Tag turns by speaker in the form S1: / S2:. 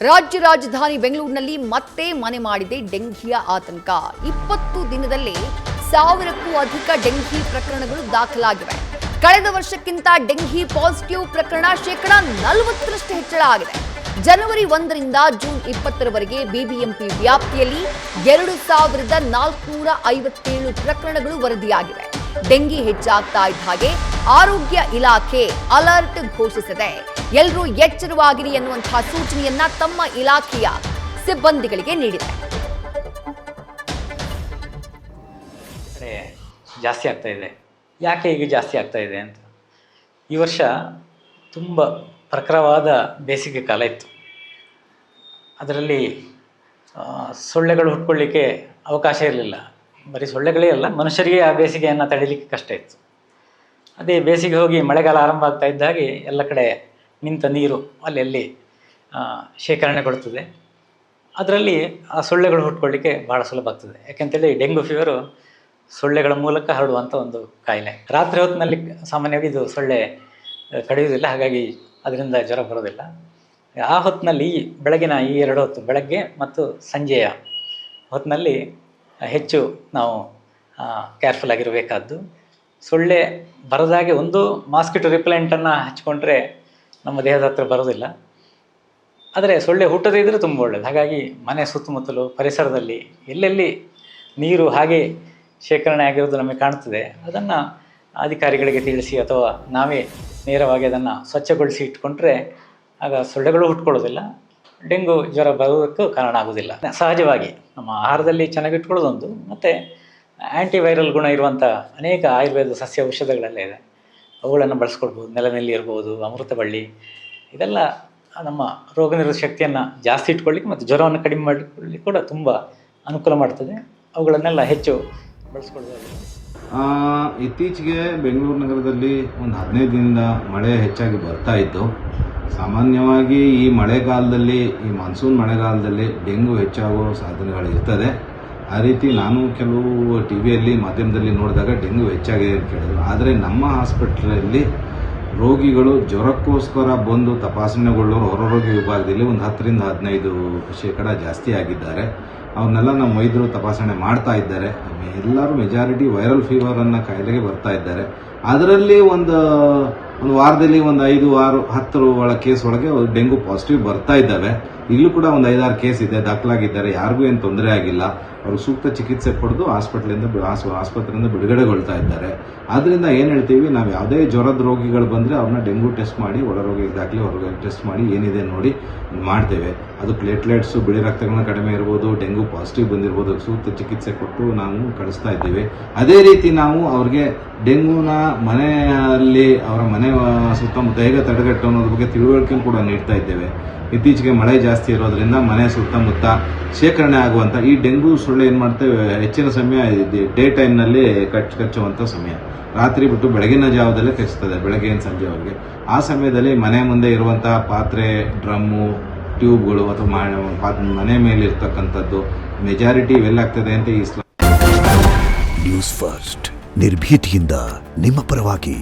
S1: ರಾಜ್ಯ ರಾಜಧಾನಿ ಬೆಂಗಳೂರಿನಲ್ಲಿ ಮತ್ತೆ ಮನೆ ಮಾಡಿದೆ ಡೆಂಘಿಯ ಆತಂಕ. 20 ದಿನದಲ್ಲೇ 1000ಕ್ಕೂ ಅಧಿಕ ಡೆಂಘಿ ಪ್ರಕರಣಗಳು ದಾಖಲಾಗಿವೆ. ಕಳೆದ ವರ್ಷಕ್ಕಿಂತ ಡೆಂಘಿ ಪಾಸಿಟಿವ್ ಪ್ರಕರಣ 40% ಹೆಚ್ಚಳ ಆಗಿದೆ. ಜನವರಿ 1ರಿಂದ ಜೂನ್ 20ರವರೆಗೆ ಬಿಬಿಎಂಪಿ ವ್ಯಾಪ್ತಿಯಲ್ಲಿ 2457 ಪ್ರಕರಣಗಳು ವರದಿಯಾಗಿವೆ. ಡೆಂಗಿ ಹೆಚ್ಚಾಗ್ತಾ ಇದ್ದ ಹಾಗೆ ಆರೋಗ್ಯ ಇಲಾಖೆ ಅಲರ್ಟ್ ಘೋಷಿಸಿದೆ. ಎಲ್ಲರೂ ಎಚ್ಚರವಾಗಿರಿ ಎನ್ನುವಂತಹ ಸೂಚನೆಯನ್ನ ತಮ್ಮ ಇಲಾಖೆಯ ಸಿಬ್ಬಂದಿಗಳಿಗೆ ನೀಡಿದೆ.
S2: ಜಾಸ್ತಿ ಆಗ್ತಾ ಇದೆ. ಯಾಕೆ ಈಗ ಜಾಸ್ತಿ ಆಗ್ತಾ ಇದೆ ಅಂತ, ಈ ವರ್ಷ ತುಂಬ ಪ್ರಖರವಾದ ಬೇಸಿಗೆ ಕಾಲ ಇತ್ತು. ಅದರಲ್ಲಿ ಸೊಳ್ಳೆಗಳು ಹುಟ್ಕೊಳ್ಳಿಕ್ಕೆ ಅವಕಾಶ ಇರಲಿಲ್ಲ. ಬರೀ ಸೊಳ್ಳೆಗಳೇ ಅಲ್ಲ, ಮನುಷ್ಯರಿಗೆ ಆ ಬೇಸಿಗೆಯನ್ನು ತಡೀಲಿಕ್ಕೆ ಕಷ್ಟ ಇತ್ತು. ಅದೇ ಬೇಸಿಗೆ ಹೋಗಿ ಮಳೆಗಾಲ ಆರಂಭ ಆಗ್ತಾ ಇದ್ದ ಹಾಗೆ ಎಲ್ಲ ಕಡೆ ನಿಂತ ನೀರು ಅಲ್ಲಲ್ಲಿ ಶೇಖರಣೆಗೊಳ್ತದೆ. ಅದರಲ್ಲಿ ಆ ಸೊಳ್ಳೆಗಳು ಹುಟ್ಕೊಳ್ಳಿಕ್ಕೆ ಭಾಳ ಸುಲಭ ಆಗ್ತದೆ. ಯಾಕೆಂತೇಳಿ ಡೆಂಗು ಫೀವರು ಸೊಳ್ಳೆಗಳ ಮೂಲಕ ಹರಡುವಂಥ ಒಂದು ಕಾಯಿಲೆ. ರಾತ್ರಿ ಹೊತ್ತಿನಲ್ಲಿ ಸಾಮಾನ್ಯವಾಗಿ ಇದು ಸೊಳ್ಳೆ ಕಡಿಯುವುದಿಲ್ಲ, ಹಾಗಾಗಿ ಅದರಿಂದ ಜ್ವರ ಬರೋದಿಲ್ಲ. ಆ ಹೊತ್ತಿನಲ್ಲಿ ಬೆಳಗಿನ ಈ 2 ಹೊತ್ತು, ಬೆಳಗ್ಗೆ ಮತ್ತು ಸಂಜೆಯ ಹೊತ್ತಿನಲ್ಲಿ ಹೆಚ್ಚು ನಾವು ಕೇರ್ಫುಲ್ ಆಗಿರಬೇಕಾದ್ದು. ಸೊಳ್ಳೆ ಬರದಾಗೆ ಒಂದು ಮಾಸ್ಕಿಟೋ ರಿಪ್ಲೆಂಟನ್ನು ಹಚ್ಕೊಂಡ್ರೆ ನಮ್ಮ ದೇಹದ ಹತ್ರ ಬರೋದಿಲ್ಲ. ಆದರೆ ಸೊಳ್ಳೆ ಹುಟ್ಟದೇ ಇದ್ದರೆ ತುಂಬ ಒಳ್ಳೆಯದು. ಹಾಗಾಗಿ ಮನೆ ಸುತ್ತಮುತ್ತಲು ಪರಿಸರದಲ್ಲಿ ಎಲ್ಲೆಲ್ಲಿ ನೀರು ಹಾಗೆ ಶೇಖರಣೆ ಆಗಿರೋದು ನಮಗೆ ಕಾಣ್ತದೆ, ಅದನ್ನು ಅಧಿಕಾರಿಗಳಿಗೆ ತಿಳಿಸಿ ಅಥವಾ ನಾವೇ ನೇರವಾಗಿ ಅದನ್ನು ಸ್ವಚ್ಛಗೊಳಿಸಿ ಇಟ್ಕೊಂಡ್ರೆ ಆಗ ಸೊಳ್ಳೆಗಳು ಹುಟ್ಕೊಳ್ಳೋದಿಲ್ಲ, ಡೆಂಗು ಜ್ವರ ಬರೋದಕ್ಕೂ ಕಾರಣ ಆಗೋದಿಲ್ಲ. ಸಹಜವಾಗಿ ನಮ್ಮ ಆಹಾರದಲ್ಲಿ ಚೆನ್ನಾಗಿಟ್ಕೊಳ್ಳೋದೊಂದು, ಮತ್ತು ಆ್ಯಂಟಿವೈರಲ್ ಗುಣ ಇರುವಂಥ ಅನೇಕ ಆಯುರ್ವೇದ ಸಸ್ಯ ಔಷಧಗಳೆಲ್ಲ ಇದೆ, ಅವುಗಳನ್ನು ಬಳಸ್ಕೊಳ್ಬೋದು. ನೆಲನೆಲ್ಲಿ ಇರ್ಬೋದು, ಅಮೃತ ಬಳ್ಳಿ, ಇದೆಲ್ಲ ನಮ್ಮ ರೋಗ ನಿರೋಧಕ ಶಕ್ತಿಯನ್ನು ಜಾಸ್ತಿ ಇಟ್ಕೊಳ್ಳಿಕ್ಕೆ ಮತ್ತು ಜ್ವರವನ್ನು ಕಡಿಮೆ ಮಾಡಿಕೊಳ್ಳಿಕ್ಕೆ ಕೂಡ ತುಂಬ ಅನುಕೂಲ ಮಾಡ್ತದೆ. ಅವುಗಳನ್ನೆಲ್ಲ ಹೆಚ್ಚು ಬಳಸ್ಕೊಳ್ಬೋದು.
S3: ಇತ್ತೀಚೆಗೆ ಬೆಂಗಳೂರು ನಗರದಲ್ಲಿ ಒಂದು 15 ದಿನದಿಂದ ಮಳೆ ಹೆಚ್ಚಾಗಿ ಬರ್ತಾ ಇತ್ತು. ಸಾಮಾನ್ಯವಾಗಿ ಈ ಮಳೆಗಾಲದಲ್ಲಿ, ಈ ಮಾನ್ಸೂನ್ ಮಳೆಗಾಲದಲ್ಲಿ ಡೆಂಗು ಹೆಚ್ಚಾಗುವ ಸಾಧ್ಯತೆಗಳಿರ್ತದೆ. ಆ ರೀತಿ ನಾನು ಕೆಲವು ಟಿ ವಿಯಲ್ಲಿ ಮಾಧ್ಯಮದಲ್ಲಿ ನೋಡಿದಾಗ ಡೆಂಗು ಹೆಚ್ಚಾಗಿದೆ ಅಂತ ಕೇಳಿದ್ರು. ಆದರೆ ನಮ್ಮ ಹಾಸ್ಪಿಟ್ಲಲ್ಲಿ ರೋಗಿಗಳು ಜ್ವರಕ್ಕೋಸ್ಕರ ಬಂದು ತಪಾಸಣೆಗೊಳ್ಳೋರು ಹೊರರೋಗಿ ವಿಭಾಗದಲ್ಲಿ ಒಂದು 10ರಿಂದ 15% ಜಾಸ್ತಿ ಆಗಿದ್ದಾರೆ. ಅವನ್ನೆಲ್ಲ ನಮ್ಮ ವೈದ್ಯರು ತಪಾಸಣೆ ಮಾಡ್ತಾ ಇದ್ದಾರೆ. ಎಲ್ಲರೂ ಮೆಜಾರಿಟಿ ವೈರಲ್ ಫೀವರ್ ಅನ್ನೋ ಕಾಯಿಲೆಗೆ ಬರ್ತಾ ಇದ್ದಾರೆ. ಅದರಲ್ಲಿ ಒಂದು ವಾರದಲ್ಲಿ ಒಂದು 5, 6, 10 ಕೇಸ್ ಒಳಗೆ ಡೆಂಗು ಪಾಸಿಟಿವ್ ಬರ್ತಾ ಇದ್ದಾವೆ. ಈಗಲೂ ಕೂಡ ಒಂದು 5, 6 ಕೇಸ್ ಇದೆ, ದಾಖಲಾಗಿದ್ದಾರೆ. ಯಾರಿಗೂ ಏನು ತೊಂದರೆ ಆಗಿಲ್ಲ. ಅವರು ಸೂಕ್ತ ಚಿಕಿತ್ಸೆ ಪಡೆದು ಆಸ್ಪತ್ರೆಯಿಂದ ಬಿಡುಗಡೆಗೊಳ್ತಾ ಇದ್ದಾರೆ. ಆದ್ದರಿಂದ ಏನು ಹೇಳ್ತೀವಿ, ನಾವು ಯಾವುದೇ ಜ್ವರದ ರೋಗಿಗಳು ಬಂದರೆ ಅವ್ರನ್ನ ಡೆಂಗು ಟೆಸ್ಟ್ ಮಾಡಿ, ಒಳರೋಗಿ ದಾಖಲೆ ಹೊರಗೆ ಟೆಸ್ಟ್ ಮಾಡಿ ಏನಿದೆ ನೋಡಿ ಮಾಡ್ತೇವೆ. ಅದು ಪ್ಲೇಟ್ಲೆಟ್ಸು, ಬಿಳಿ ರಕ್ತಗಳನ್ನ ಕಡಿಮೆ ಇರ್ಬೋದು, ಡೆಂಗು ಪಾಸಿಟಿವ್ ಬಂದಿರ್ಬೋದು, ಸೂಕ್ತ ಚಿಕಿತ್ಸೆ ಕೊಟ್ಟು ನಾವು ಕಳಿಸ್ತಾ ಇದ್ದೀವಿ. ಅದೇ ರೀತಿ ನಾವು ಅವ್ರಿಗೆ ಡೆಂಗುನ ಮನೆಯಲ್ಲಿ ಅವರ ಮನೆ ಸುತ್ತಮುತ್ತ ಹೇಗೆ ತಡೆಗಟ್ಟು ಅನ್ನೋದ್ರ ಬಗ್ಗೆ ತಿಳುವಳಿಕೆ ಕೂಡ ನೀಡ್ತಾ ಇದ್ದೇವೆ. ಇತ್ತೀಚೆಗೆ ಮಳೆ ಜಾಸ್ತಿ ಇರೋದ್ರಿಂದ ಮನೆ ಸುತ್ತಮುತ್ತ ಶೇಖರಣೆ ಆಗುವಂಥ ಈ ಡೆಂಗು ಸೊಳ್ಳೆ ಏನು ಮಾಡ್ತೇವೆ, ಹೆಚ್ಚಿನ ಸಮಯ ಡೇ ಟೈಮ್ನಲ್ಲಿ ಕಚ್ಚುವಂಥ ಸಮಯ. ರಾತ್ರಿ ಬಿಟ್ಟು ಬೆಳಗಿನ ಜಾವದಲ್ಲೇ ಕಚ್ಚುತ್ತದೆ, ಬೆಳಗ್ಗೆಯಿಂದ ಸಂಜೆವರೆಗೆ. ಆ ಸಮಯದಲ್ಲಿ ಮನೆ ಮುಂದೆ ಇರುವಂತಹ ಪಾತ್ರೆ, ಡ್ರಮ್ಮು, ಟ್ಯೂಬ್ಗಳು ಅಥವಾ ಮನೆ ಮೇಲೆ ಇರ್ತಕ್ಕಂಥದ್ದು ಮೆಜಾರಿಟಿ ಇವೆಲ್ಲಾಗ್ತದೆ ಅಂತ
S4: ನ್ಯೂಸ್ ಫಸ್ಟ್ ನಿರ್ಭೀತಿಯಿಂದ ನಿಮ್ಮ ಪರವಾಗಿ.